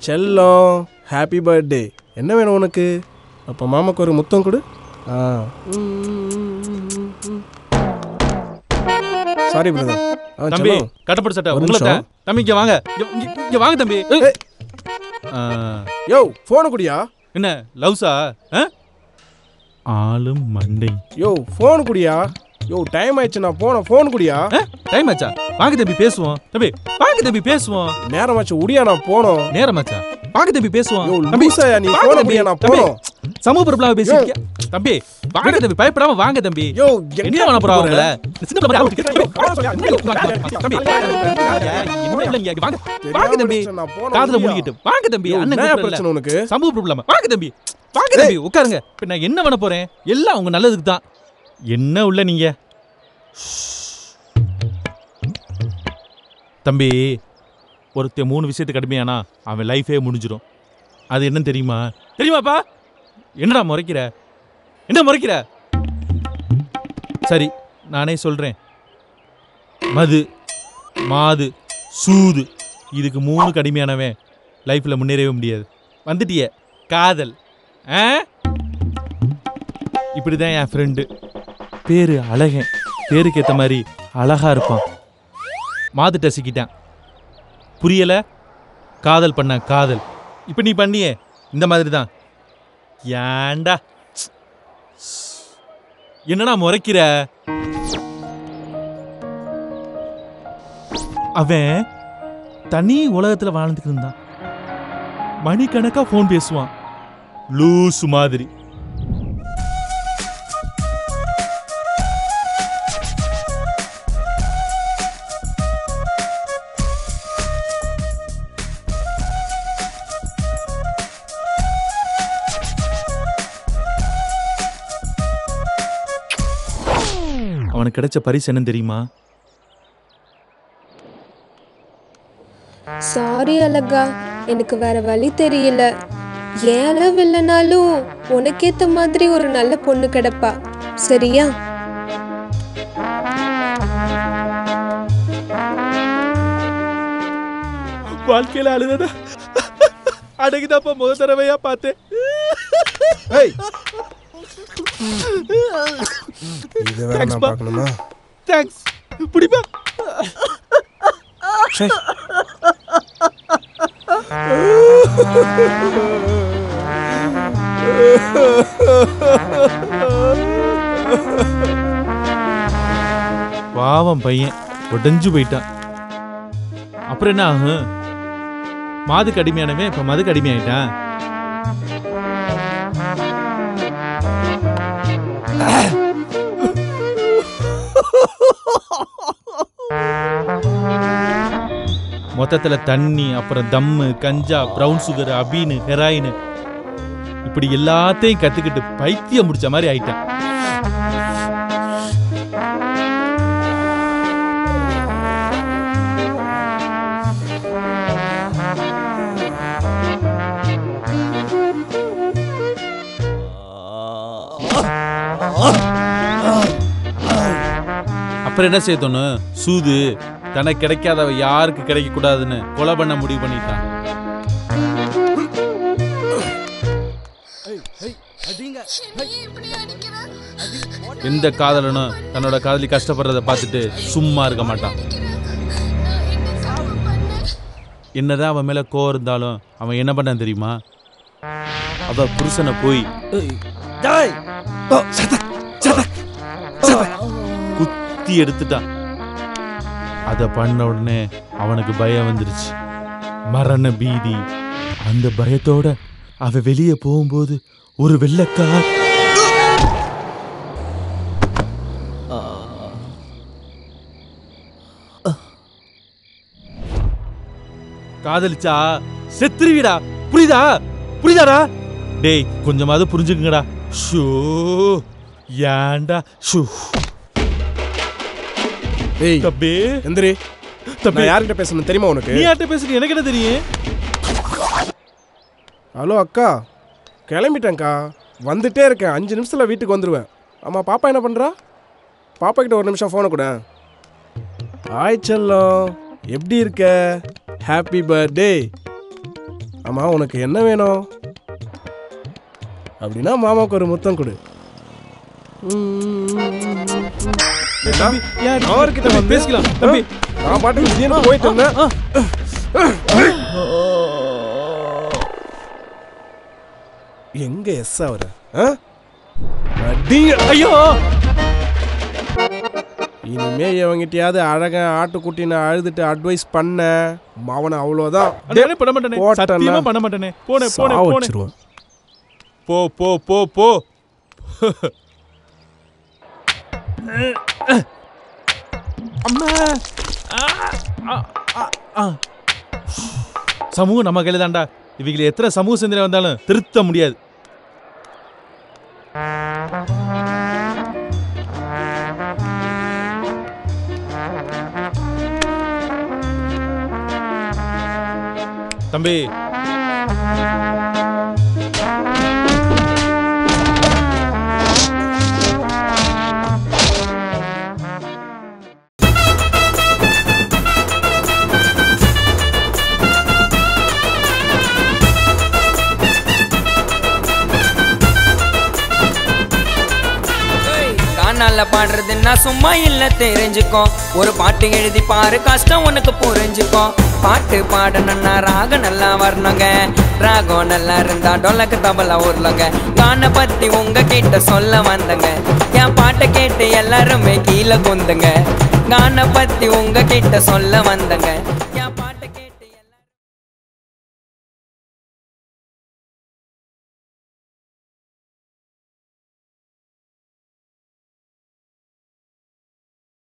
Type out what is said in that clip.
செல்லம், happy birthday. என்ன வேணும் உனக்கு? அப்போ மாமாக்கு ஒரு முத்தம் கொடு. Sorry brother. தம்பி கட்டப்பட்டு சட்டை உங்களை தம்பி இங்க வாங்க, இங்க வாங்க தம்பி. யோ போனை குடியா. என்ன லவ்ஸா? ஆளும் மண்டை. யோ போன் குடியா. யோ டைம் ஆயிடுச்சு, நான் போன் குடியா. டைம் ஆச்சா? வாங்க தம்பி பேசுவோம். தம்பி வாங்க தம்பி பேசுவோம். நேரமாச்சு உடியா, நான் போனோம். நேரமாச்சா? வாங்க தம்பி பேசுவோம். தம்பி நீ போன் குடியா, நான் போனோம். சமூக பிரபலமா பேசிட்டியா தம்பி? வாங்க தம்பி, பயப்படாம வாங்க தம்பி. யோ என்ன பண்ண போறவங்கள சின்ன தம்பி வாங்க தம்பி, காதுல முடிக்கிட்டு வாங்க தம்பி. அண்ணன் பிரச்சனை உனக்கு சமூக பிரபலமா. வாங்க தம்பி, வாங்க தம்பி உட்காருங்க. இப்ப நான் என்ன பண்ண போறேன்? எல்லாம் உங்க நல்லதுக்கு தான். என்ன உள்ள நீங்க தம்பி, ஒருத்தன் 3 விஷயத்துக்கு கடுமையானா அவன் லைஃபே முடிஞ்சிடும். அது என்னன்னு தெரியுமா? தெரியுமாப்பா? என்னடா முறைக்கிற? என்ன முறைக்கிற? சரி நானே சொல்றேன். மது, மாது, சூது, இதுக்கு 3 கடுமையானவன் லைஃப்ல முன்னேறவே முடியாது. வந்துட்டிய காதல். இப்படிதான் என் ஃப்ரெண்டு பேரு அழகன். பேருக்கு ஏற்ற மாதிரி அழகா இருப்பான். மாதுட்ட சிக்கிட்டான். புரியல? காதல் பண்ண காதல். இப்ப நீ பண்ணியே இந்த மாதிரி தான். ஏண்டா என்னடா முறைக்கிற? அவன் தனி உலகத்துல வாழ்ந்துட்டு இருந்தான். மணிக்கணக்கா போன் பேசுவான், லூசு மாதிரி. அவனுக்கு கிடைச்ச பரிசு என்ன தெரியுமா? சாரி அழகா, எனக்கு வேற வழி தெரியல. ஏன் அளவு இல்லைனாலும் உனக்கேத்த மாதிரி ஒரு நல்ல பொண்ணு கிடப்பா, சரியா? வாழ்க்கையில அழுதா அடகுதாப்பா முதல் தடவையா பார்த்தேன். இது வேற நான் பார்க்கணுமா? தேங்க்ஸ். புடிப்பா. பாவம் பையன் உடைஞ்சு போயிட்டான். அப்புறம் என்ன ஆகும்? மாதுக்கு அடிமையானவன் இப்ப மதுக்கு அடிமையாயிட்டான். மொத்தத்துல தண்ணி, அப்புறம் தம்மு, கஞ்சா, பிரவுன் சுகர், அபீனு, ஹெராயின், இப்படி எல்லாத்தையும் கத்துக்கிட்டு பைத்தியம் முடிச்ச மாதிரி ஆயிட்டான். அப்புறம் என்ன செய்ய தோணும்? சூது தனக்கு கிடைக்காதவ யாருக்கு கிடைக்க கூடாதுன்னு கொலை பண்ண முடிவு பண்ணிட்டான். எந்த காதலனும் தன்னோட காதலி கஷ்டப்படுறத பார்த்துட்டு சும்மா இருக்க மாட்டான். என்னதான் அவன் மேல கோவம் இருந்தாலும் அவன் என்ன பண்ணான் தெரியுமா? அவ புருஷனை போய் குத்தி எடுத்துட்டான். அத பண்ண உடனே அவனுக்கு பயம் வந்துருச்சு, மரண பீதி. அந்த பயத்தோட அவ வெளியே போகும்போது ஒரு வெள்ளைக்கார் காதலிச்சா செத்துருவிடா. புரியுதா? புரியுதாடா? டேய் கொஞ்சமாவது புரிஞ்சுக்குங்கடா. ஷோ ஏண்டா ஷூ. ஏய் தம்பி எந்திரி. தம்பி யார்கிட்ட பேசணும் தெரியுமா உனக்கு? நீ யார்கிட்ட பேசுற எனக்கு என்ன தெரியும்? ஹலோ அக்கா, கிளம்பிட்டேன்க்கா, வந்துட்டே இருக்கேன். 5 நிமிஷத்தில் வீட்டுக்கு வந்துடுவேன். ஆமாம், பாப்பா என்ன பண்ணுறா? பாப்பா கிட்ட 1 நிமிஷம் ஃபோனை கூட. ஆய் செல்லம், எப்படி இருக்க? Happy birthday. ஆமாம் உனக்கு என்ன வேணும்? அப்படின்னா மாமாவுக்கு ஒரு முத்தம் கொடு. அவர்கிட்ட வந்து பேசிக்கலாம் தம்பி. நான் பாட்டுக்கு திடீர்னு போயிட்டு இருந்தேன். எங்க எஸ் அவரு? ஐயோ இனிமே இவங்கிட்டயாவது அழகன் ஆட்டுக்குட்டின்னு அழுதுட்டு அட்வைஸ் பண்ண அவனை அவ்வளோதான் பண்ண மாட்டேனே, சத்தியமா பண்ண மாட்டேனே. போனே போனே போனே. போ போ போ போ. அம்மா சமூகம் நம்ம கையில தான்டா. இவங்களை எத்தனை சமூக சிந்தனை வந்தாலும் திருத்த முடியாது. தம்பி காணால பாடுறதுன்னா சும்மா இல்ல தெரிஞ்சுக்கோ. ஒரு பாட்டு எழுதி பாரு கஷ்டம் உனக்கு புரிஞ்சுக்கோ. பாட்டு பாடணும்னா ராகம் நல்லா வரணுங்க. ராகம் நல்லா இருந்தா டொலக்கு தபலா ஊர்லங்க. கானை பத்தி உங்க கிட்ட சொல்ல வந்தங்க. என் பாட்டை கேட்டு எல்லாருமே கீழே குந்துங்க. கானை பத்தி உங்க கிட்ட சொல்ல வந்தங்க.